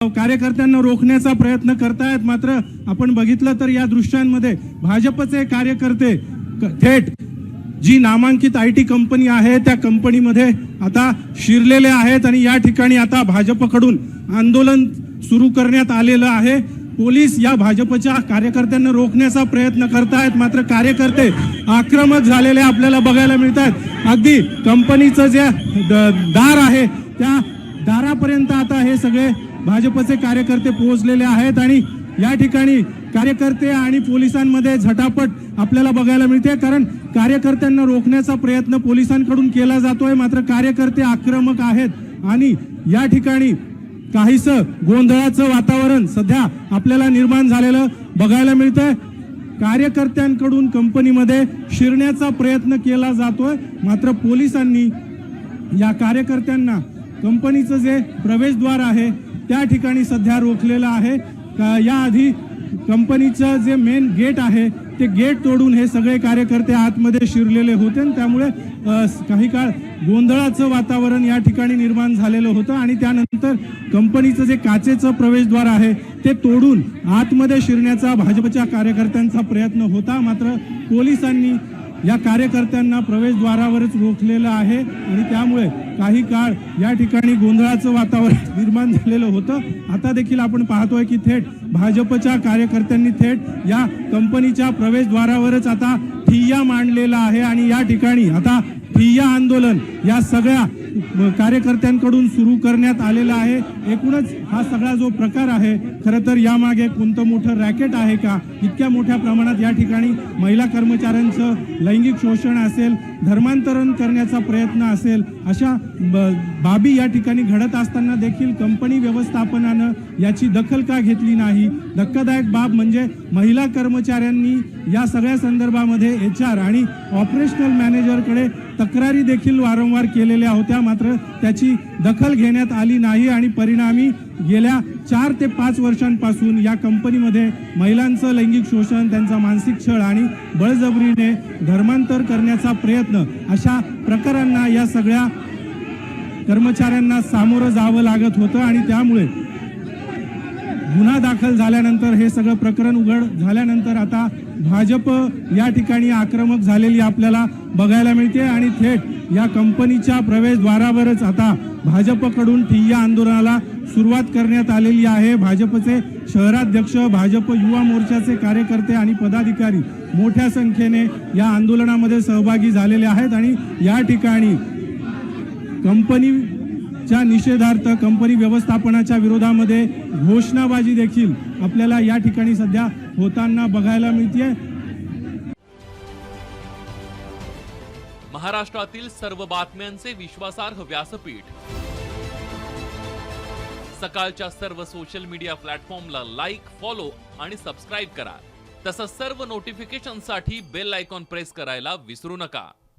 कार्यकर्त्यांना रोखण्याचा प्रयत्न करतायत। मात्र आपण बघितलं तर या दृश्यांमध्ये भाजपचे कार्यकर्ते थेट जी नामांकित IT कंपनी आहे त्या कंपनीमध्ये आता शिरलेले आहेत आणि या ठिकाणी आता भाजपकडून आंदोलन सुरू करण्यात आलेलं आहे। पोलीस या भाजपच्या कार्यकर्त्यांना रोखण्याचा प्रयत्न करतायत, मात्र कार्यकर्ते आक्रमक झालेले आपल्याला बघायला मिळतात। अगदी कंपनीचं जे दार आहे त्या दारापर्यंत आता हे सगळे भाजपचे कार्यकर्ते पोहोचलेले आहेत आणि या ठिकाणी कार्यकर्ते आणि पोलिसांमध्ये झटापट आपल्याला बघायला मिळते, कारण कार्यकर्त्यांना रोखण्याचा प्रयत्न पोलिसांकडून केला जातोय, मात्र कार्यकर्ते आक्रमक आहेत आणि या ठिकाणी काहीसं गोंधळाचं वातावरण सध्या आपल्याला निर्माण झालेलं बघायला मिळतंय। कार्यकर्त्यांकडून कंपनीमध्ये शिरण्याचा प्रयत्न केला जातोय, मात्र पोलिसांनी या कार्यकर्त्यांना कंपनीचं जे प्रवेशद्वार आहे त्या ठिकाणी सध्या रोखलेलं आहे। याआधी कंपनीचं जे मेन गेट आहे ते गेट तोडून हे सगळे कार्यकर्ते आतमध्ये शिरलेले होते आणि त्यामुळे काही काळ गोंधळाचं वातावरण या ठिकाणी निर्माण झालेलं होतं आणि त्यानंतर कंपनीचं जे काचेचं प्रवेशद्वार आहे ते तोडून आतमध्ये शिरण्याचा भाजपच्या कार्यकर्त्यांचा प्रयत्न होता, मात्र पोलिसांनी या कार्यकर्त्यांना प्रवेशद्वारावरच रोखलेलं आहे आणि त्यामुळे काही काळ या ठिकाणी गोंधळाचं वातावरण निर्माण झालेलं होतं। आता देखील आपण पाहतोय की थेट भाजपच्या कार्यकर्त्यांनी थेट या कंपनीच्या प्रवेशद्वारावरच आता ठिय्या मांडलेला आहे आणि या ठिकाणी आता ठिय्या आंदोलन या सगळ्या कार्यकर्त्यांकडून सुरू करण्यात आलेला आहे। एकूणच हा सगळा जो प्रकार आहे खरं तर यामागे कोणतं मोठं रॅकेट आहे का? इतक्या मोठ्या प्रमाणात या ठिकाणी महिला कर्मचाऱ्यांचं लैंगिक शोषण असेल, धर्मांतरण करण्याचा प्रयत्न असेल, अशा बाबी या ठिकाणी घडत असताना देखील कंपनी व्यवस्थापनानं याची दखल का घेतली नाही? धक्कादायक बाब म्हणजे महिला कर्मचाऱ्यांनी या सगळ्या संदर्भामध्ये HR आणि ऑपरेशनल मॅनेजरकडे तक्रारी देखील वारंवार केलेल्या होत्या, मात्र त्याची दखल घेण्यात आली नाही आणि परिणामी गेल्या 4 ते 5 वर्षांपासून या कंपनीमध्ये महिलांचं लैंगिक शोषण, त्यांचा मानसिक छळ आणि बळजबरीने धर्मांतर करण्याचा प्रयत्न अशा प्रकारांना या सगळ्या कर्मचाऱ्यांना सामोरं जावं लागत होतं आणि त्यामुळे गुन्हा दाखल झाल्यानंतर हे सगळं प्रकरण उघड झाल्यानंतर आता भाजप या ठिकाणी आक्रमक झालेली आपल्याला बघायला मिळते आणि थेट या कंपनीच्या प्रवेशद्वारावरच आता भाजपकडून ठिय्या आंदोलनाला सुरुवात करण्यात आलेली आहे। भाजपचे शहराध्यक्ष, भाजप युवा मोर्चाचे कार्यकर्ते आणि पदाधिकारी मोठ्या संख्येने या आंदोलनामध्ये सहभागी झालेले आहेत आणि या ठिकाणी कंपनीच्या निषेधार्थ, कंपनी व्यवस्थापनाच्या विरोधामध्ये घोषणाबाजी देखील आपल्याला या ठिकाणी सध्या होताना बघायला मिळते। महाराष्ट्रातील सर्व बातम्यांचे विश्वासार्ह व्यासपीठ, सकाळच्या सर्व सोशल मीडिया प्लॅटफॉर्मला लाईक, फॉलो आणि सबस्क्राईब करा। तसंच सर्व नोटिफिकेशनसाठी बेल आयकॉन प्रेस करायला विसरू नका।